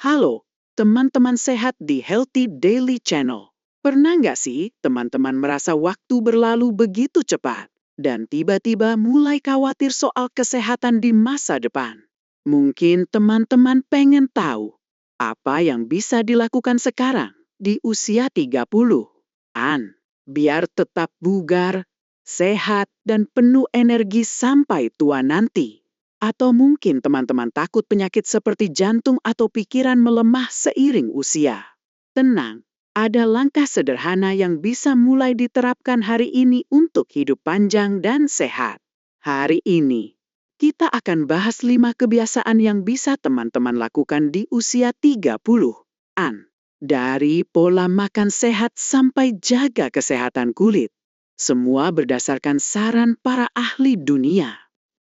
Halo, teman-teman sehat di Healthy Daily Channel. Pernah nggak sih teman-teman merasa waktu berlalu begitu cepat dan tiba-tiba mulai khawatir soal kesehatan di masa depan? Mungkin teman-teman pengen tahu apa yang bisa dilakukan sekarang di usia 30-an biar tetap bugar, sehat, dan penuh energi sampai tua nanti. Atau mungkin teman-teman takut penyakit seperti jantung atau pikiran melemah seiring usia. Tenang, ada langkah sederhana yang bisa mulai diterapkan hari ini untuk hidup panjang dan sehat. Hari ini, kita akan bahas 5 kebiasaan yang bisa teman-teman lakukan di usia 30-an. Dari pola makan sehat sampai jaga kesehatan kulit. Semua berdasarkan saran para ahli dunia.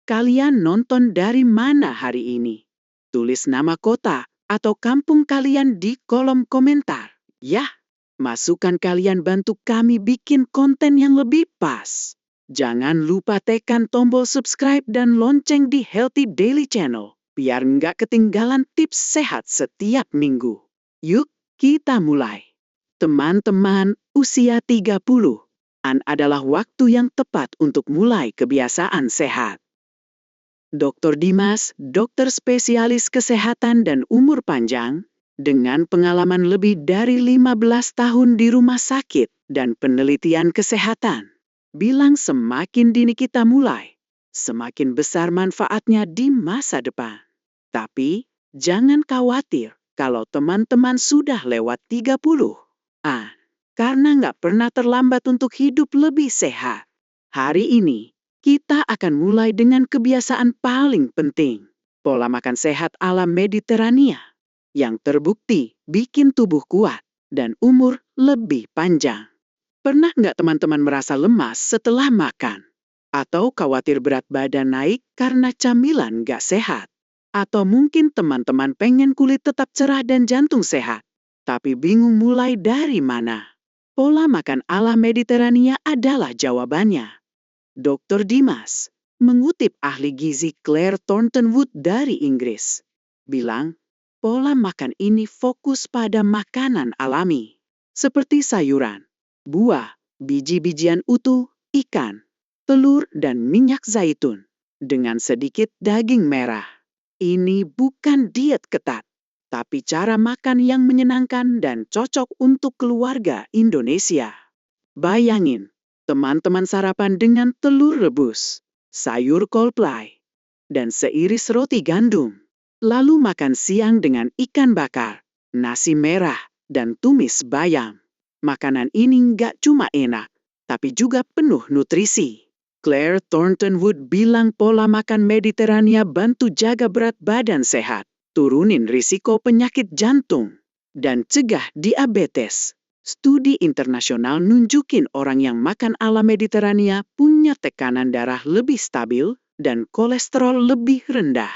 Kalian nonton dari mana hari ini? Tulis nama kota atau kampung kalian di kolom komentar. Ya, masukan kalian bantu kami bikin konten yang lebih pas. Jangan lupa tekan tombol subscribe dan lonceng di Healthy Daily Channel, biar nggak ketinggalan tips sehat setiap minggu. Yuk, kita mulai. Teman-teman, usia 30-an adalah waktu yang tepat untuk mulai kebiasaan sehat. Dr. Dimas, dokter spesialis kesehatan dan umur panjang, dengan pengalaman lebih dari 15 tahun di rumah sakit dan penelitian kesehatan, bilang semakin dini kita mulai, semakin besar manfaatnya di masa depan. Tapi, jangan khawatir kalau teman-teman sudah lewat 30. Karena nggak pernah terlambat untuk hidup lebih sehat. Hari ini, kita akan mulai dengan kebiasaan paling penting, pola makan sehat ala Mediterania, yang terbukti bikin tubuh kuat dan umur lebih panjang. Pernah nggak teman-teman merasa lemas setelah makan? Atau khawatir berat badan naik karena camilan nggak sehat? Atau mungkin teman-teman pengen kulit tetap cerah dan jantung sehat, tapi bingung mulai dari mana? Pola makan ala Mediterania adalah jawabannya. Dr. Dimas, mengutip ahli gizi Claire Thornton Wood dari Inggris, bilang, pola makan ini fokus pada makanan alami, seperti sayuran, buah, biji-bijian utuh, ikan, telur, dan minyak zaitun, dengan sedikit daging merah. Ini bukan diet ketat, tapi cara makan yang menyenangkan dan cocok untuk keluarga Indonesia. Bayangin, teman-teman sarapan dengan telur rebus, sayur kol plai, dan seiris roti gandum. Lalu makan siang dengan ikan bakar, nasi merah, dan tumis bayam. Makanan ini nggak cuma enak, tapi juga penuh nutrisi. Claire Thornton Wood bilang pola makan Mediterania bantu jaga berat badan sehat, turunin risiko penyakit jantung, dan cegah diabetes. Studi internasional nunjukin orang yang makan ala Mediterania punya tekanan darah lebih stabil dan kolesterol lebih rendah,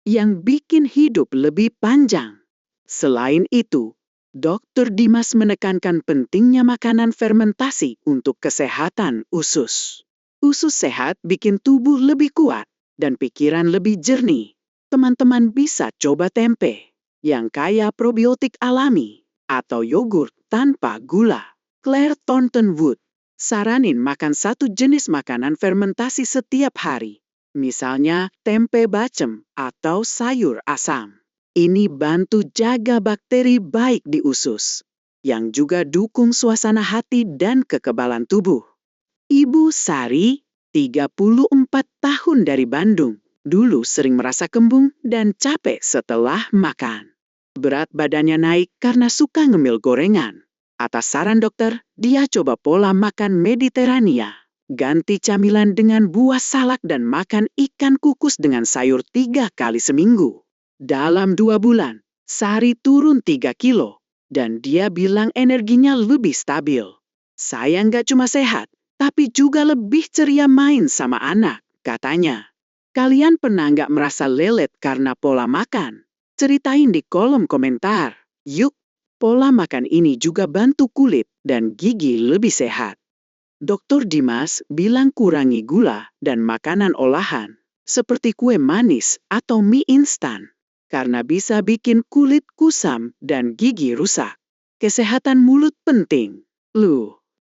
yang bikin hidup lebih panjang. Selain itu, Dr. Dimas menekankan pentingnya makanan fermentasi untuk kesehatan usus. Usus sehat bikin tubuh lebih kuat dan pikiran lebih jernih. Teman-teman bisa coba tempe yang kaya probiotik alami atau yogurt tanpa gula. Claire Thornton Wood saranin makan satu jenis makanan fermentasi setiap hari. Misalnya tempe bacem atau sayur asam. Ini bantu jaga bakteri baik di usus, yang juga dukung suasana hati dan kekebalan tubuh. Ibu Sari, 34 tahun dari Bandung, dulu sering merasa kembung dan capek setelah makan. Berat badannya naik karena suka ngemil gorengan. Atas saran dokter, dia coba pola makan Mediterania. Ganti camilan dengan buah salak dan makan ikan kukus dengan sayur 3 kali seminggu. Dalam 2 bulan, Sari turun 3 kilo. Dan dia bilang energinya lebih stabil. Saya nggak cuma sehat, tapi juga lebih ceria main sama anak, katanya. Kalian pernah nggak merasa lelet karena pola makan? Ceritain di kolom komentar. Yuk, pola makan ini juga bantu kulit dan gigi lebih sehat. Dr. Dimas bilang kurangi gula dan makanan olahan, seperti kue manis atau mie instan. karena bisa bikin kulit kusam dan gigi rusak. Kesehatan mulut penting.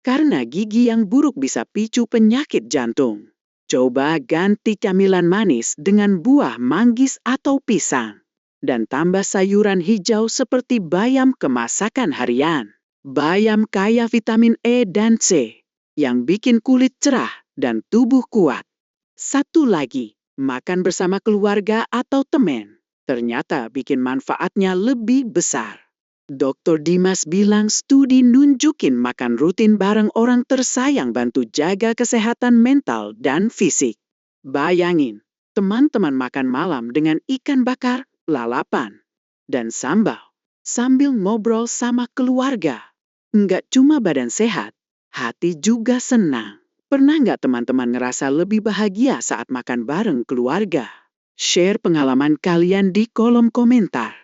Karena gigi yang buruk bisa picu penyakit jantung. Coba ganti camilan manis dengan buah manggis atau pisang. Dan tambah sayuran hijau seperti bayam ke masakan harian. Bayam kaya vitamin E dan C, yang bikin kulit cerah dan tubuh kuat. Satu lagi, makan bersama keluarga atau teman. Ternyata bikin manfaatnya lebih besar. Dr. Dimas bilang studi nunjukin makan rutin bareng orang tersayang bantu jaga kesehatan mental dan fisik. Bayangin, teman-teman makan malam dengan ikan bakar, lalapan, dan sambal, sambil ngobrol sama keluarga. Nggak cuma badan sehat, hati juga senang. Pernah nggak teman-teman ngerasa lebih bahagia saat makan bareng keluarga? Share pengalaman kalian di kolom komentar.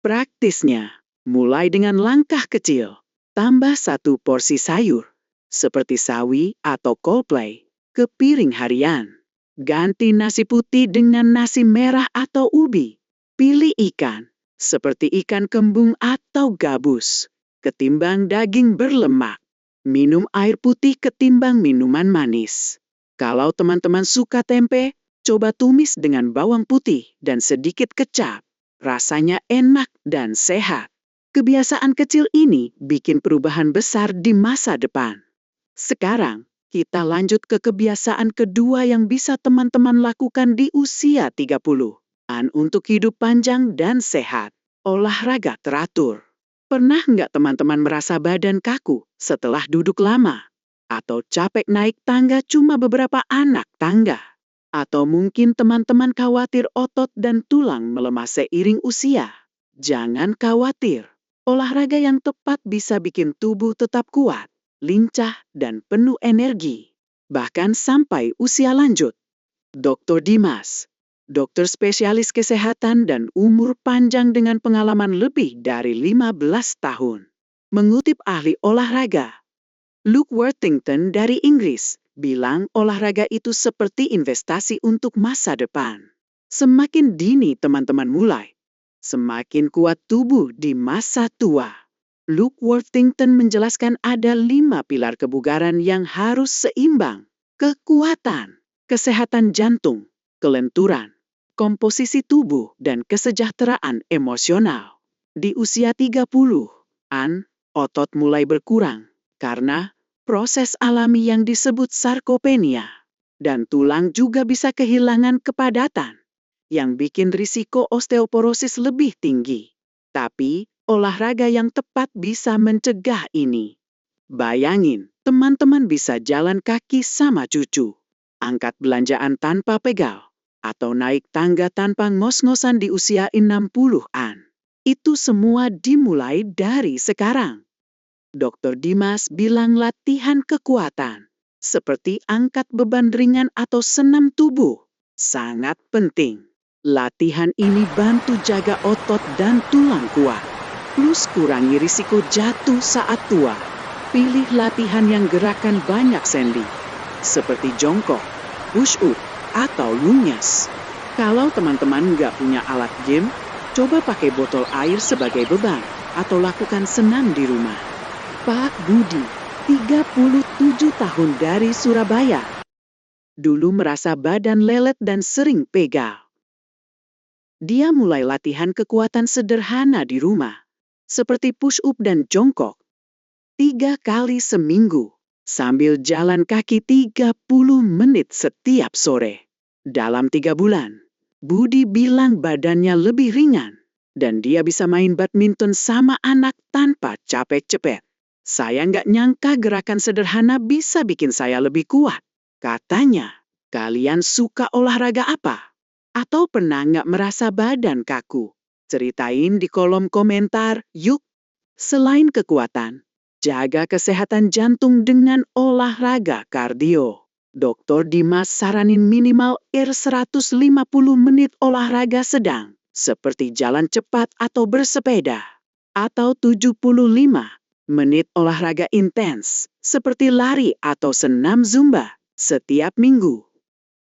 Praktisnya, mulai dengan langkah kecil. Tambah 1 porsi sayur, seperti sawi atau kolplay, ke piring harian. Ganti nasi putih dengan nasi merah atau ubi. Pilih ikan, seperti ikan kembung atau gabus, ketimbang daging berlemak. Minum air putih ketimbang minuman manis. Kalau teman-teman suka tempe, coba tumis dengan bawang putih dan sedikit kecap. Rasanya enak dan sehat. Kebiasaan kecil ini bikin perubahan besar di masa depan. Sekarang, kita lanjut ke kebiasaan kedua yang bisa teman-teman lakukan di usia 30-an untuk hidup panjang dan sehat. Olahraga teratur. Pernah nggak teman-teman merasa badan kaku setelah duduk lama? Atau capek naik tangga cuma beberapa anak tangga? Atau mungkin teman-teman khawatir otot dan tulang melemah seiring usia? Jangan khawatir. Olahraga yang tepat bisa bikin tubuh tetap kuat, lincah, dan penuh energi. Bahkan sampai usia lanjut. Dr. Dimas, dokter spesialis kesehatan dan umur panjang dengan pengalaman lebih dari 15 tahun. Mengutip ahli olahraga, Luke Worthington dari Inggris, bilang olahraga itu seperti investasi untuk masa depan. Semakin dini teman-teman mulai, semakin kuat tubuh di masa tua. Luke Worthington menjelaskan ada 5 pilar kebugaran yang harus seimbang. Kekuatan, kesehatan jantung, kelenturan, komposisi tubuh, dan kesejahteraan emosional. Di usia 30-an, otot mulai berkurang karena proses alami yang disebut sarkopenia. Dan tulang juga bisa kehilangan kepadatan, yang bikin risiko osteoporosis lebih tinggi. Tapi, olahraga yang tepat bisa mencegah ini. Bayangin, teman-teman bisa jalan kaki sama cucu, angkat belanjaan tanpa pegal, atau naik tangga tanpa ngos-ngosan di usia 60-an. Itu semua dimulai dari sekarang. Dr. Dimas bilang latihan kekuatan, seperti angkat beban ringan atau senam tubuh, sangat penting. Latihan ini bantu jaga otot dan tulang kuat, plus kurangi risiko jatuh saat tua. Pilih latihan yang gerakan banyak sendi, seperti jongkok, push up, atau lunyas. Kalau teman-teman nggak punya alat gym, coba pakai botol air sebagai beban, atau lakukan senam di rumah. Pak Budi, 37 tahun dari Surabaya. Dulu merasa badan lelet dan sering pegal. Dia mulai latihan kekuatan sederhana di rumah, seperti push up dan jongkok, 3 kali seminggu, sambil jalan kaki 30 menit setiap sore. Dalam 3 bulan, Budi bilang badannya lebih ringan, dan dia bisa main badminton sama anak tanpa capek-cepet. Saya nggak nyangka gerakan sederhana bisa bikin saya lebih kuat, katanya. Kalian suka olahraga apa? Atau pernah nggak merasa badan kaku? Ceritain di kolom komentar, yuk. Selain kekuatan, jaga kesehatan jantung dengan olahraga kardio. Dr. Dimas saranin minimal 150 menit olahraga sedang, seperti jalan cepat atau bersepeda. Atau 75 menit olahraga intens, seperti lari atau senam zumba, setiap minggu.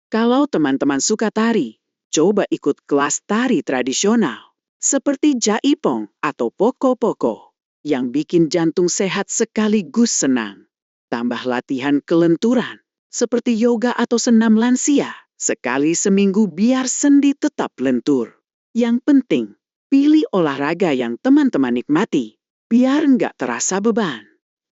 Kalau teman-teman suka tari, coba ikut kelas tari tradisional. seperti jaipong atau poko-poko, yang bikin jantung sehat sekaligus senang. Tambah latihan kelenturan, seperti yoga atau senam lansia, sekali seminggu biar sendi tetap lentur. Yang penting, pilih olahraga yang teman-teman nikmati, biar nggak terasa beban.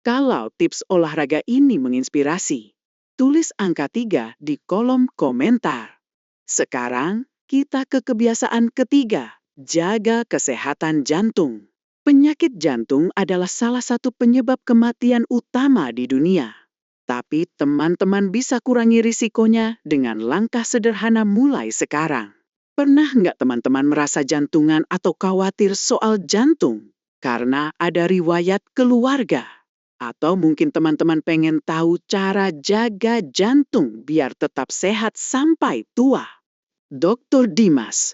Kalau tips olahraga ini menginspirasi, tulis angka 3 di kolom komentar. Sekarang, kita ke kebiasaan ketiga, jaga kesehatan jantung. Penyakit jantung adalah salah satu penyebab kematian utama di dunia. Tapi teman-teman bisa kurangi risikonya dengan langkah sederhana mulai sekarang. Pernah nggak teman-teman merasa jantungan atau khawatir soal jantung karena ada riwayat keluarga? Atau mungkin teman-teman pengen tahu cara jaga jantung biar tetap sehat sampai tua? Dr. Dimas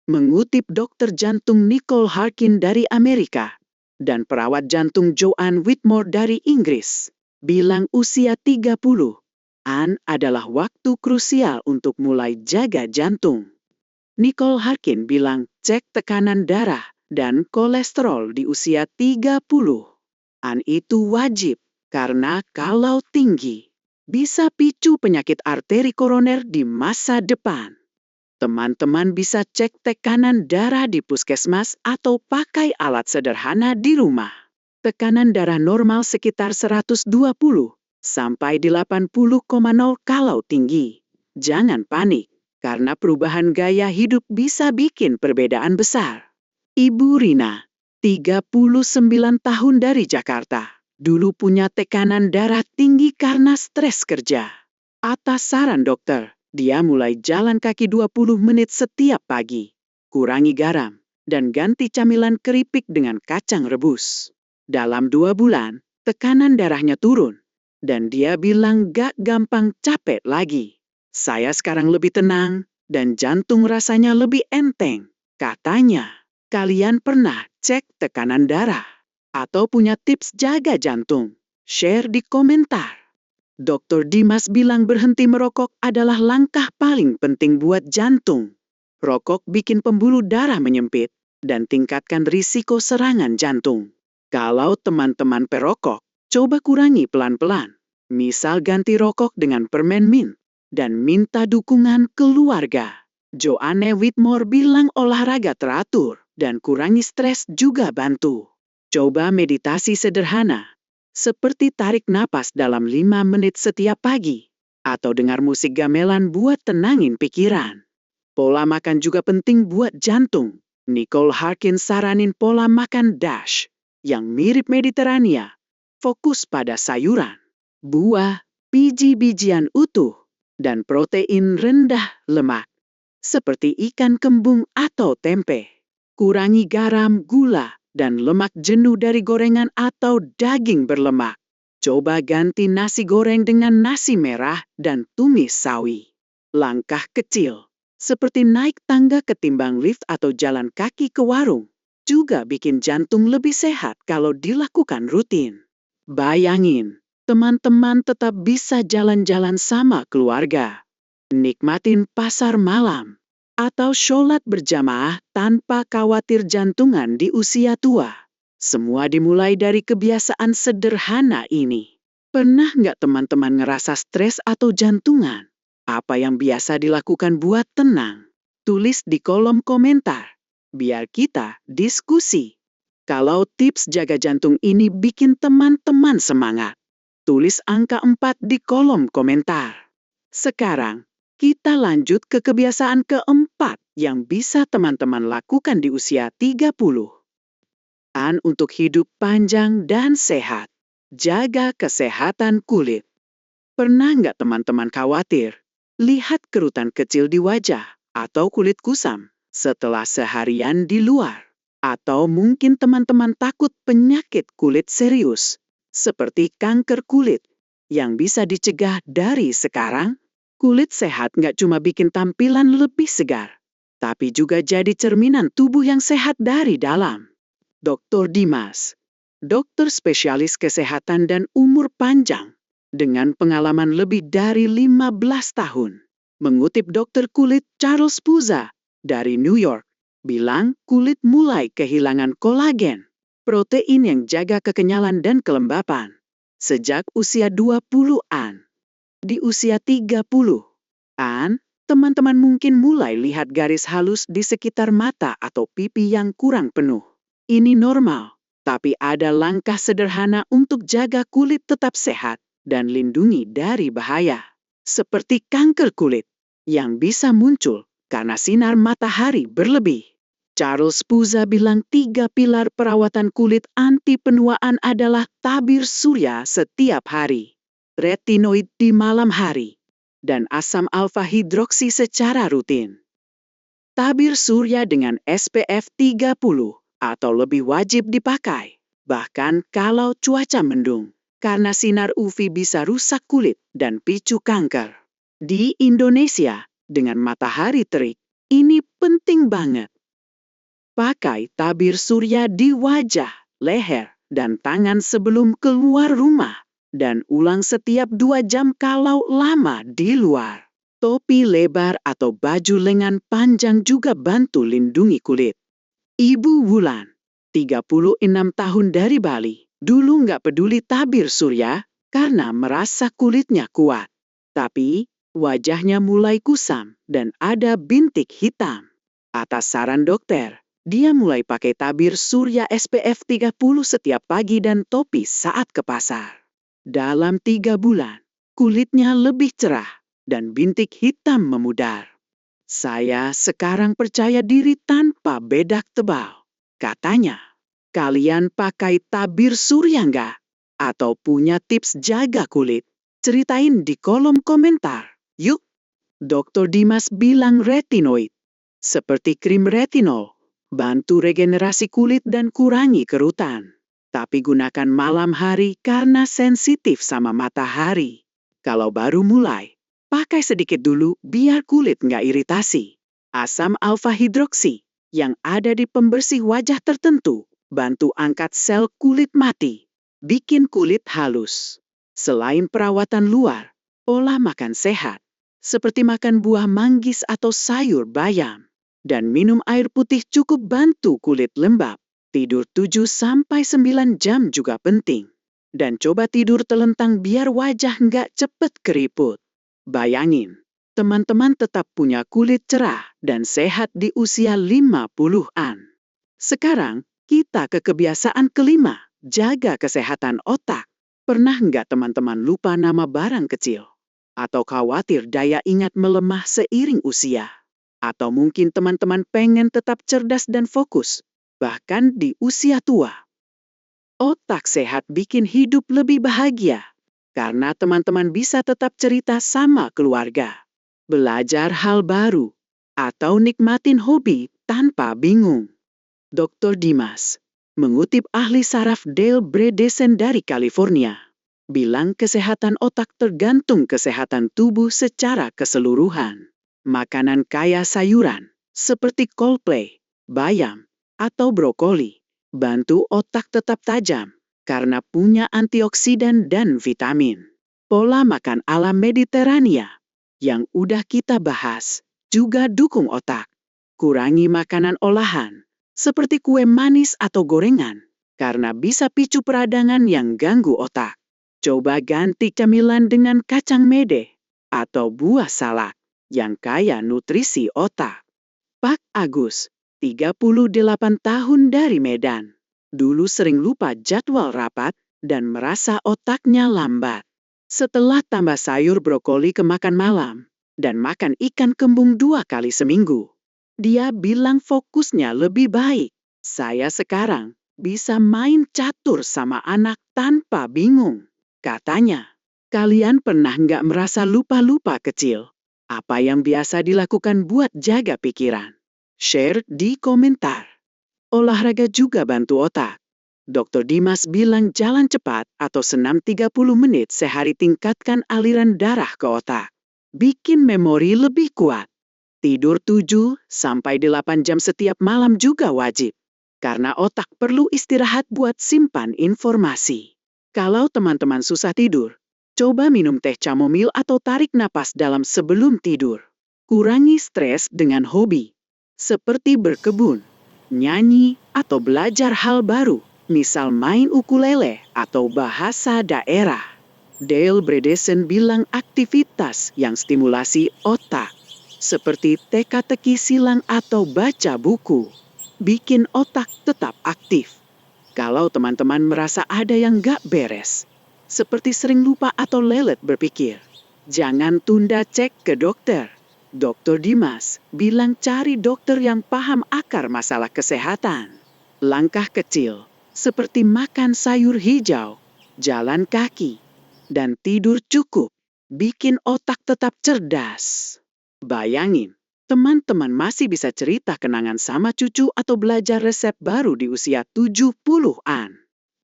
mengutip dokter jantung Nicole Harkin dari Amerika dan perawat jantung Joanne Whitmore dari Inggris, bilang usia 30-an adalah waktu krusial untuk mulai jaga jantung. Nicole Harkin bilang cek tekanan darah dan kolesterol di usia 30-an itu wajib, karena kalau tinggi, bisa picu penyakit arteri koroner di masa depan. Teman-teman bisa cek tekanan darah di puskesmas atau pakai alat sederhana di rumah. Tekanan darah normal sekitar 120 sampai 80,0 kalau tinggi. Jangan panik, karena perubahan gaya hidup bisa bikin perbedaan besar. Ibu Rina, 39 tahun dari Jakarta, dulu punya tekanan darah tinggi karena stres kerja. Atas saran dokter, dia mulai jalan kaki 20 menit setiap pagi, kurangi garam, dan ganti camilan keripik dengan kacang rebus. Dalam 2 bulan, tekanan darahnya turun, dan dia bilang gak gampang capek lagi. Saya sekarang lebih tenang, dan jantung rasanya lebih enteng, katanya. Kalian pernah cek tekanan darah? Atau punya tips jaga jantung? Share di komentar. Dr. Dimas bilang berhenti merokok adalah langkah paling penting buat jantung. Rokok bikin pembuluh darah menyempit dan tingkatkan risiko serangan jantung. Kalau teman-teman perokok, coba kurangi pelan-pelan. Misal ganti rokok dengan permen mint dan minta dukungan keluarga. Joanne Whitmore bilang olahraga teratur dan kurangi stres juga bantu. Coba meditasi sederhana, seperti tarik napas dalam 5 menit setiap pagi, atau dengar musik gamelan buat tenangin pikiran. Pola makan juga penting buat jantung. Nicole Harkin saranin pola makan DASH, yang mirip Mediterania. Fokus pada sayuran, buah, biji-bijian utuh, dan protein rendah lemak, seperti ikan kembung atau tempe. Kurangi garam, gula, dan lemak jenuh dari gorengan atau daging berlemak. Coba ganti nasi goreng dengan nasi merah dan tumis sawi. Langkah kecil, seperti naik tangga ketimbang lift atau jalan kaki ke warung, juga bikin jantung lebih sehat kalau dilakukan rutin. Bayangin, teman-teman tetap bisa jalan-jalan sama keluarga, nikmatin pasar malam, atau sholat berjamaah tanpa khawatir jantungan di usia tua. Semua dimulai dari kebiasaan sederhana ini. Pernah nggak teman-teman ngerasa stres atau jantungan? Apa yang biasa dilakukan buat tenang? Tulis di kolom komentar, biar kita diskusi. Kalau tips jaga jantung ini bikin teman-teman semangat, tulis angka 4 di kolom komentar. Sekarang, kita lanjut ke kebiasaan keempat yang bisa teman-teman lakukan di usia 30. Untuk hidup panjang dan sehat. Jaga kesehatan kulit. Pernah nggak teman-teman khawatir lihat kerutan kecil di wajah atau kulit kusam setelah seharian di luar? Atau mungkin teman-teman takut penyakit kulit serius, seperti kanker kulit, yang bisa dicegah dari sekarang? Kulit sehat nggak cuma bikin tampilan lebih segar, tapi juga jadi cerminan tubuh yang sehat dari dalam. Dr. Dimas, dokter spesialis kesehatan dan umur panjang, dengan pengalaman lebih dari 15 tahun, mengutip dokter kulit Charles Puza dari New York, bilang kulit mulai kehilangan kolagen, protein yang jaga kekenyalan dan kelembapan, sejak usia 20-an. Di usia 30-an, teman-teman mungkin mulai lihat garis halus di sekitar mata atau pipi yang kurang penuh. Ini normal, tapi ada langkah sederhana untuk jaga kulit tetap sehat dan lindungi dari bahaya, seperti kanker kulit yang bisa muncul karena sinar matahari berlebih. Charles Puza bilang 3 pilar perawatan kulit anti penuaan adalah tabir surya setiap hari, retinoid di malam hari, dan asam alfa hidroksi secara rutin. Tabir surya dengan SPF 30 atau lebih wajib dipakai, bahkan kalau cuaca mendung, karena sinar UV bisa rusak kulit dan picu kanker. Di Indonesia, dengan matahari terik, ini penting banget. Pakai tabir surya di wajah, leher, dan tangan sebelum keluar rumah, dan ulang setiap 2 jam kalau lama di luar. Topi lebar atau baju lengan panjang juga bantu lindungi kulit. Ibu Wulan, 36 tahun dari Bali, dulu nggak peduli tabir surya karena merasa kulitnya kuat. Tapi, wajahnya mulai kusam dan ada bintik hitam. Atas saran dokter, dia mulai pakai tabir surya SPF 30 setiap pagi dan topi saat ke pasar. Dalam 3 bulan, kulitnya lebih cerah dan bintik hitam memudar. Saya sekarang percaya diri tanpa bedak tebal. Katanya, kalian pakai tabir surya nggak? Atau punya tips jaga kulit? Ceritain di kolom komentar. Yuk! Dr. Dimas bilang retinoid, seperti krim retinol, bantu regenerasi kulit dan kurangi kerutan. Tapi gunakan malam hari karena sensitif sama matahari. Kalau baru mulai, pakai sedikit dulu biar kulit nggak iritasi. Asam alfa hidroksi yang ada di pembersih wajah tertentu bantu angkat sel kulit mati, bikin kulit halus. Selain perawatan luar, pola makan sehat, seperti makan buah manggis atau sayur bayam, dan minum air putih cukup bantu kulit lembab. Tidur 7-9 jam juga penting. Dan coba tidur telentang biar wajah nggak cepet keriput. Bayangin, teman-teman tetap punya kulit cerah dan sehat di usia 50-an. Sekarang, kita ke kebiasaan kelima, jaga kesehatan otak. Pernah nggak teman-teman lupa nama barang kecil? Atau khawatir daya ingat melemah seiring usia? Atau mungkin teman-teman pengen tetap cerdas dan fokus, bahkan di usia tua? Otak sehat bikin hidup lebih bahagia. Karena teman-teman bisa tetap cerita sama keluarga, belajar hal baru, atau nikmatin hobi tanpa bingung. Dr. Dimas, mengutip ahli saraf Dale Bredesen dari California, bilang kesehatan otak tergantung kesehatan tubuh secara keseluruhan. Makanan kaya sayuran, seperti kol play, bayam, atau brokoli, bantu otak tetap tajam karena punya antioksidan dan vitamin. Pola makan ala Mediterania yang udah kita bahas juga dukung otak. Kurangi makanan olahan seperti kue manis atau gorengan karena bisa picu peradangan yang ganggu otak. Coba ganti camilan dengan kacang mede atau buah salak yang kaya nutrisi otak. Pak Agus, 38 tahun dari Medan, dulu sering lupa jadwal rapat dan merasa otaknya lambat. Setelah tambah sayur brokoli ke makan malam dan makan ikan kembung 2 kali seminggu, dia bilang fokusnya lebih baik. Saya sekarang bisa main catur sama anak tanpa bingung. Katanya, kalian pernah nggak merasa lupa-lupa kecil? Apa yang biasa dilakukan buat jaga pikiran? Share di komentar. Olahraga juga bantu otak. Dr. Dimas bilang jalan cepat atau senam 30 menit sehari tingkatkan aliran darah ke otak. Bikin memori lebih kuat. Tidur 7-8 jam setiap malam juga wajib. Karena otak perlu istirahat buat simpan informasi. Kalau teman-teman susah tidur, coba minum teh chamomil atau tarik napas dalam sebelum tidur. Kurangi stres dengan hobi. seperti berkebun, nyanyi, atau belajar hal baru, misal main ukulele atau bahasa daerah. Dale Bredesen bilang aktivitas yang stimulasi otak, seperti teka-teki silang atau baca buku, bikin otak tetap aktif. Kalau teman-teman merasa ada yang gak beres, seperti sering lupa atau lelet berpikir, jangan tunda cek ke dokter. Dr. Dimas bilang cari dokter yang paham akar masalah kesehatan. Langkah kecil, seperti makan sayur hijau, jalan kaki, dan tidur cukup, bikin otak tetap cerdas. Bayangin, teman-teman masih bisa cerita kenangan sama cucu atau belajar resep baru di usia 70-an.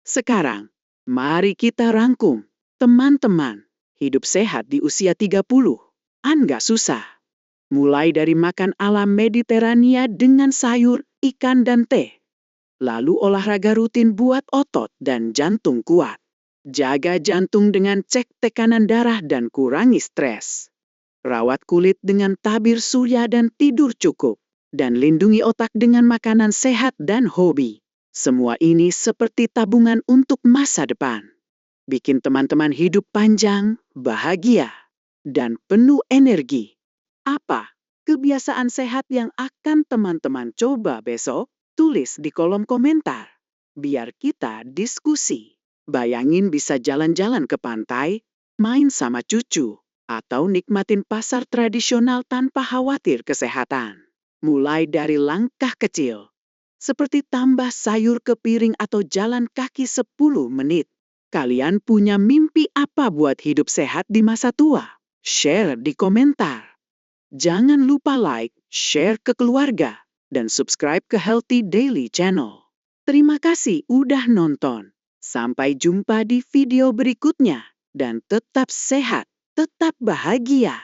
Sekarang, mari kita rangkum. Teman-teman, hidup sehat di usia 30-an gak susah. Mulai dari makan ala Mediterania dengan sayur, ikan, dan teh. Lalu olahraga rutin buat otot dan jantung kuat. Jaga jantung dengan cek tekanan darah dan kurangi stres. Rawat kulit dengan tabir surya dan tidur cukup. Dan lindungi otak dengan makanan sehat dan hobi. Semua ini seperti tabungan untuk masa depan. Bikin teman-teman hidup panjang, bahagia, dan penuh energi. Apa kebiasaan sehat yang akan teman-teman coba besok? Tulis di kolom komentar. Biar kita diskusi. Bayangin bisa jalan-jalan ke pantai, main sama cucu, atau nikmatin pasar tradisional tanpa khawatir kesehatan. Mulai dari langkah kecil, seperti tambah sayur ke piring atau jalan kaki 10 menit. Kalian punya mimpi apa buat hidup sehat di masa tua? Share di komentar. Jangan lupa like, share ke keluarga, dan subscribe ke Healthy Daily Channel. Terima kasih udah nonton. Sampai jumpa di video berikutnya. Dan tetap sehat, tetap bahagia.